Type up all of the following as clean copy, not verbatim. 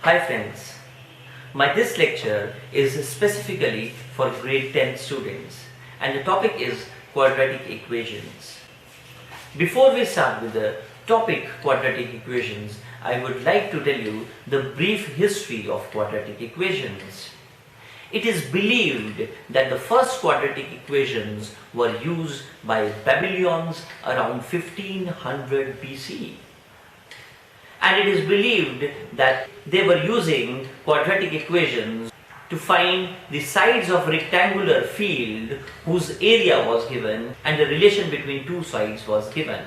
Hi friends, this lecture is specifically for grade 10 students and the topic is quadratic equations. Before we start with the topic quadratic equations, I would like to tell you the brief history of quadratic equations. It is believed that the first quadratic equations were used by Babylonians around 1500 BC. And it is believed that they were using quadratic equations to find the sides of a rectangular field whose area was given and the relation between two sides was given.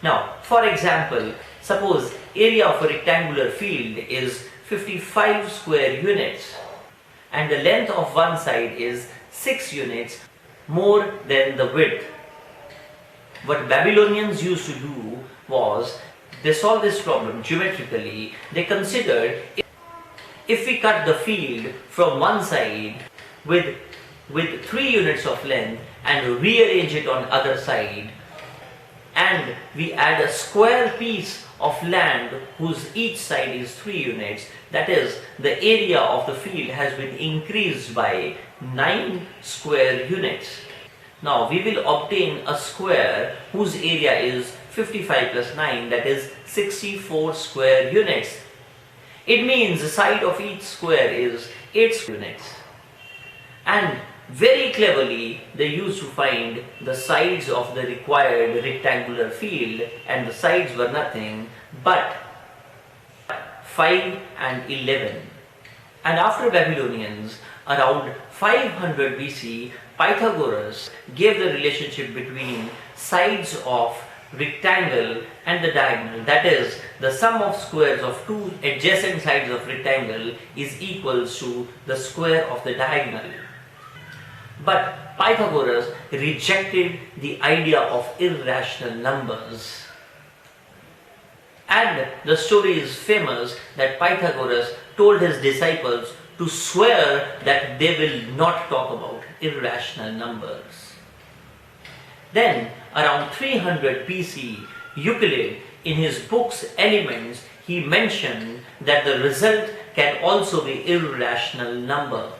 Now, for example, suppose area of a rectangular field is 55 square units and the length of one side is 6 units more than the width. What Babylonians used to do was they solved this problem geometrically. They considered if we cut the field from one side with 3 units of length and rearrange it on other side, and we add a square piece of land whose each side is 3 units, that is, the area of the field has been increased by 9 square units. Now we will obtain a square whose area is 55 plus 9, that is 64 square units. It means the side of each square is 8 units. And very cleverly they used to find the sides of the required rectangular field, and the sides were nothing but 5 and 11. And after Babylonians, around 500 BC, Pythagoras gave the relationship between sides of rectangle and the diagonal, that is, the sum of squares of two adjacent sides of rectangle is equals to the square of the diagonal. But Pythagoras rejected the idea of irrational numbers. And the story is famous that Pythagoras told his disciples to swear that they will not talk about irrational numbers. Then, around 300 BC, Euclid, in his book's Elements, he mentioned that the result can also be irrational number.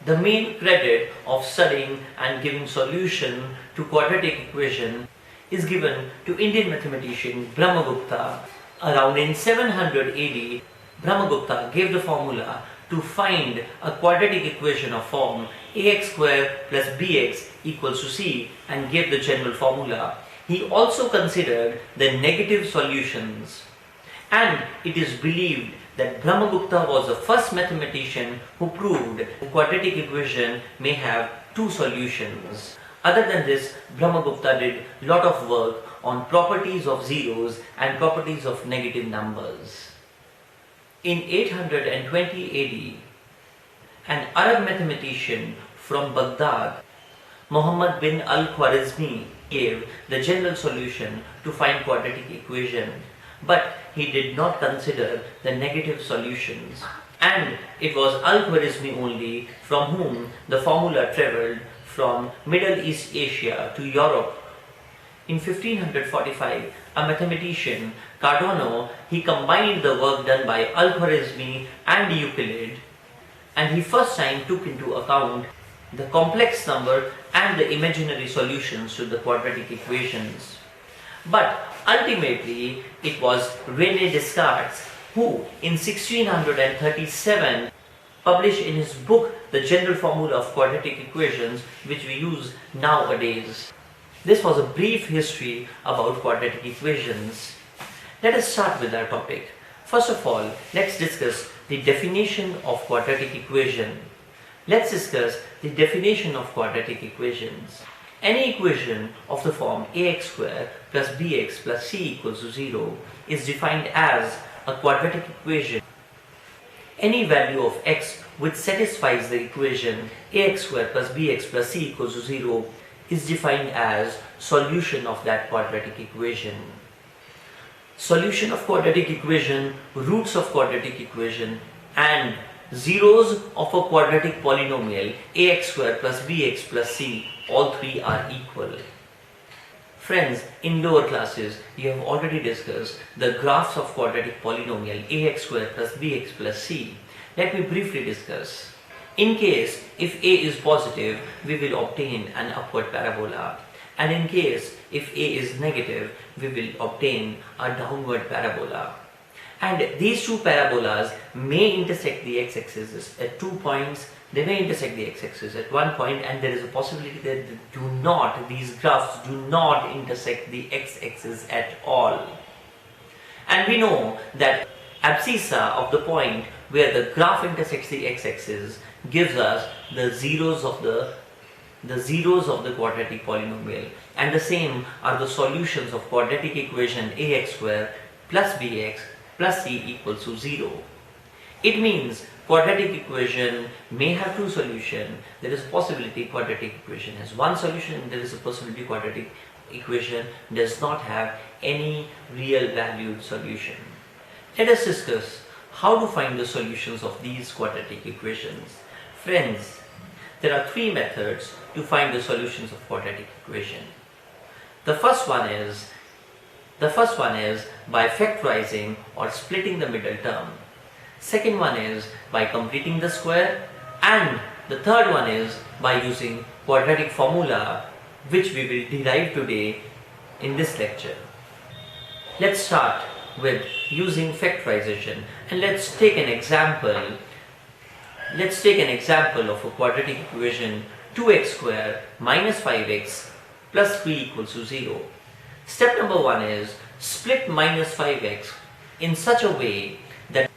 The main credit of studying and giving solution to quadratic equation is given to Indian mathematician Brahmagupta. Around in 700 AD, Brahmagupta gave the formula to find a quadratic equation of form ax square plus bx equals to c and gave the general formula. He also considered the negative solutions, and it is believed that Brahmagupta was the first mathematician who proved the quadratic equation may have two solutions. Other than this, Brahmagupta did a lot of work on properties of zeros and properties of negative numbers. In 820 AD, an Arab mathematician from Baghdad, Muhammad bin al-Khwarizmi, gave the general solution to find quadratic equation, but he did not consider the negative solutions. And it was al-Khwarizmi only from whom the formula travelled from Middle East Asia to Europe. In 1545, a mathematician, Cardano, he combined the work done by al-Khwarizmi and Euclid, and he first time took into account the complex number and the imaginary solutions to the quadratic equations. But ultimately, it was René Descartes who, in 1637, published in his book the general formula of quadratic equations, which we use nowadays. This was a brief history about quadratic equations. Let us start with our topic. First of all, let's discuss the definition of quadratic equation. Let's discuss the definition of quadratic equations. Any equation of the form ax square plus bx plus c equals to 0 is defined as a quadratic equation. Any value of x which satisfies the equation ax square plus bx plus c equals to 0 is defined as solution of that quadratic equation. Solution of quadratic equation, roots of quadratic equation, and zeros of a quadratic polynomial ax square plus bx plus c, all three are equal. Friends, in lower classes, you have already discussed the graphs of quadratic polynomial ax square plus bx plus c. Let me briefly discuss. In case if a is positive, we will obtain an upward parabola, and in case if a is negative, we will obtain a downward parabola. And these two parabolas may intersect the x-axis at 2 points. They may intersect the x-axis at 1 point, and there is a possibility that these graphs do not intersect the x-axis at all. And we know that abscissa of the point where the graph intersects the x-axis gives us the zeros of the quadratic polynomial, and the same are the solutions of quadratic equation ax square plus bx plus c equals to 0. It means quadratic equation may have two solutions. There is a possibility quadratic equation has one solution, and there is a possibility quadratic equation does not have any real valued solution. Let us discuss how to find the solutions of these quadratic equations. Friends, there are three methods to find the solutions of quadratic equation. The first one is by factorizing or splitting the middle term. Second one is by completing the square, and the third one is by using quadratic formula, which we will derive today in this lecture. Let's start with using factorization, and let's take an example of a quadratic equation 2x square minus 5x plus 3 equals to 0. Step number 1 is split minus 5x in such a way that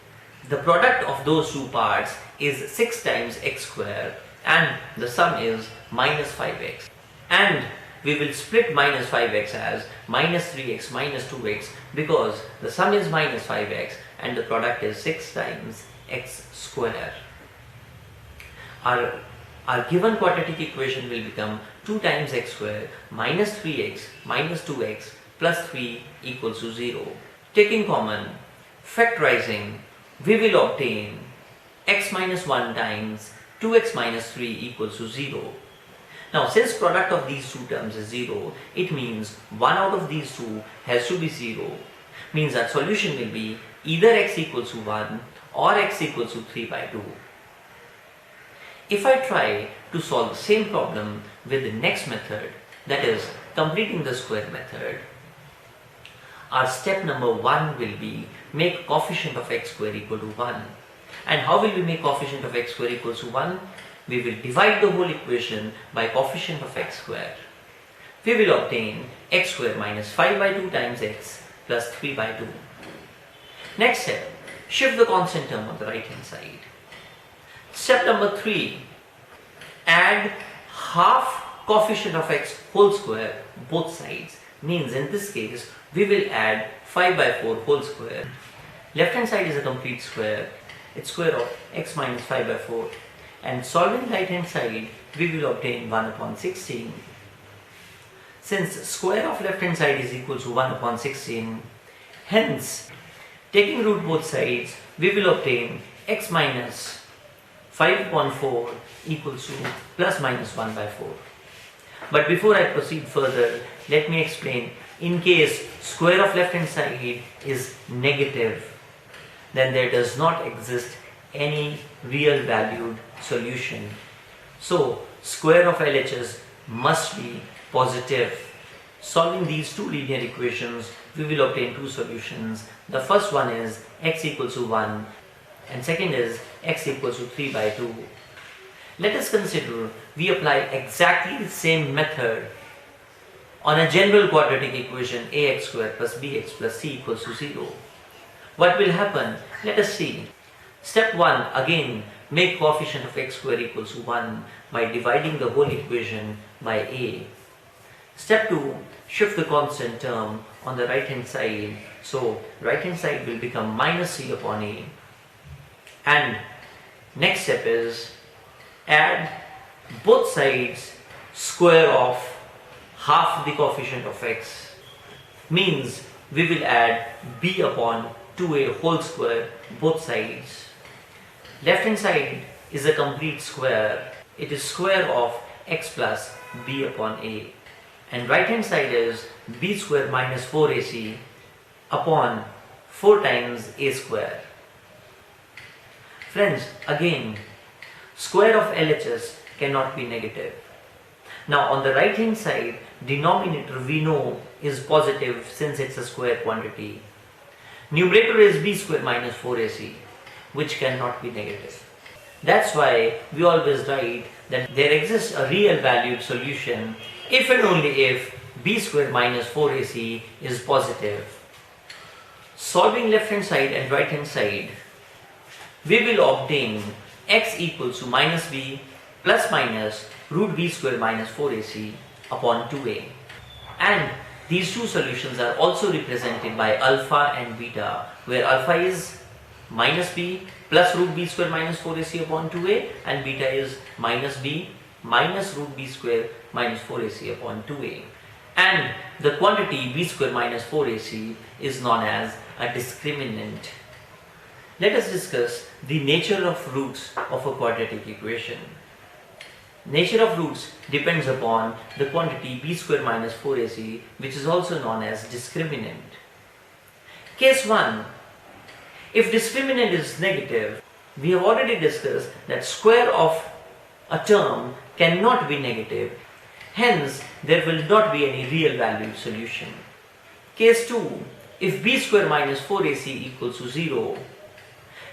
the product of those two parts is 6 times x square and the sum is minus 5x. And we will split minus 5x as minus 3x minus 2x because the sum is minus 5x and the product is 6 times x square. Our given quadratic equation will become 2 times x square minus 3x minus 2x plus 3 equals to 0. Taking common, factorizing, we will obtain x minus 1 times 2x minus 3 equals to 0. Now, since product of these two terms is 0, it means one out of these two has to be 0. Means that solution will be either x equals to 1 or x equals to 3 by 2. If I try to solve the same problem with the next method, that is completing the square method, our step number 1 will be make coefficient of x square equal to 1. And how will we make coefficient of x square equals to 1? We will divide the whole equation by coefficient of x square. We will obtain x square minus 5 by 2 times x plus 3 by 2. Next step, shift the constant term on the right hand side. Step number 3, add half coefficient of x whole square both sides. Means in this case, we will add 5 by 4 whole square. Left hand side is a complete square. It's square of x minus 5 by 4. And solving right hand side, we will obtain 1 upon 16. Since square of left hand side is equal to 1 upon 16, hence taking root both sides, we will obtain x minus 5 upon 4 equals to plus minus 1 by 4. But before I proceed further, let me explain. In case square of left hand side is negative, then there does not exist any real valued solution. So square of LHS must be positive. Solving these two linear equations, we will obtain two solutions. The first one is x equals to 1 and second is x equals to 3 by 2. Let us consider we apply exactly the same method on a general quadratic equation ax square plus bx plus c equals to 0. What will happen? Let us see. Step 1, again make coefficient of x square equals to 1 by dividing the whole equation by a. Step 2, shift the constant term on the right hand side. So right hand side will become minus c upon a. And next step is add both sides square of half the coefficient of x. Means we will add b upon 2a whole square both sides. Left hand side is a complete square. It is square of x plus b upon a. And right hand side is b square minus 4ac upon 4 times a square. Friends, again, square of LHS cannot be negative. Now on the right hand side, denominator we know is positive since it's a square quantity. Numerator is b square minus 4ac, which cannot be negative. That's why we always write that there exists a real valued solution if and only if b square minus 4ac is positive. Solving left hand side and right hand side, we will obtain x equals to minus b plus minus root b square minus 4ac upon 2a. And these two solutions are also represented by alpha and beta, where alpha is minus b plus root b square minus 4ac upon 2a and beta is minus b minus root b square minus 4ac upon 2a. And the quantity b square minus 4ac is known as a discriminant. Let us discuss the nature of roots of a quadratic equation. Nature of roots depends upon the quantity b square minus 4ac, which is also known as discriminant. Case 1. If discriminant is negative, we have already discussed that square of a term cannot be negative, hence there will not be any real valued solution. Case 2. If b square minus 4ac equals to 0,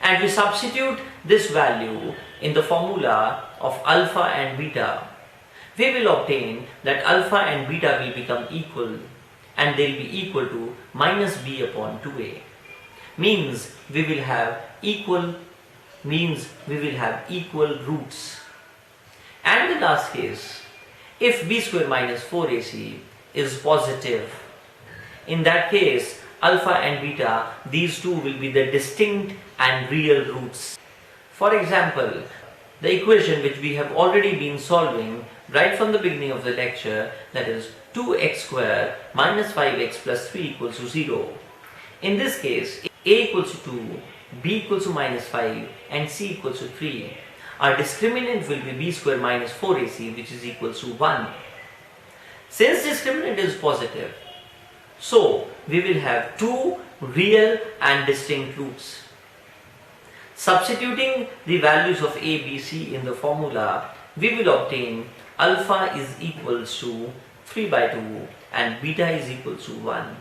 and we substitute this value in the formula of alpha and beta, we will obtain that alpha and beta will become equal and they will be equal to minus b upon 2a. Means we will have equal roots. And the last case, if b square minus 4ac is positive, in that case alpha and beta, these two will be the distinct and real roots. For example, the equation which we have already been solving right from the beginning of the lecture, that is 2x square minus 5x plus 3 equals to 0. In this case, a equals to 2, b equals to minus 5 and c equals to 3. Our discriminant will be b square minus 4ac, which is equals to 1. Since discriminant is positive, so we will have two real and distinct roots. Substituting the values of a, b, c in the formula, we will obtain alpha is equals to 3 by 2 and beta is equals to 1.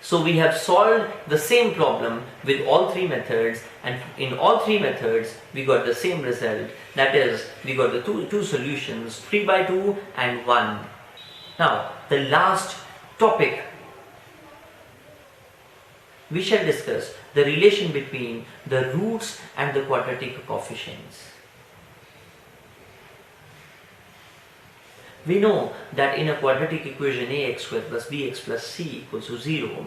So we have solved the same problem with all three methods, and in all three methods we got the same result, that is, we got the two solutions, 3 by 2 and 1. Now the last topic, we shall discuss the relation between the roots and the quadratic coefficients. We know that in a quadratic equation ax square plus bx plus c equals to 0,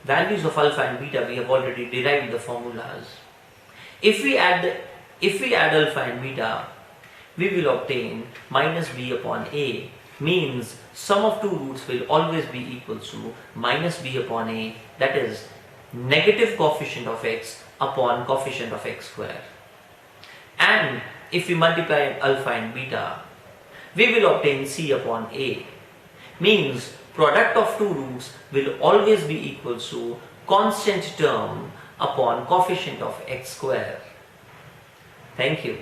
values of alpha and beta we have already derived the formulas. If we add alpha and beta, we will obtain minus b upon a, means sum of two roots will always be equal to minus b upon a, that is negative coefficient of x upon coefficient of x square. And if we multiply alpha and beta, we will obtain c upon a, means product of two roots will always be equal to constant term upon coefficient of x square. Thank you.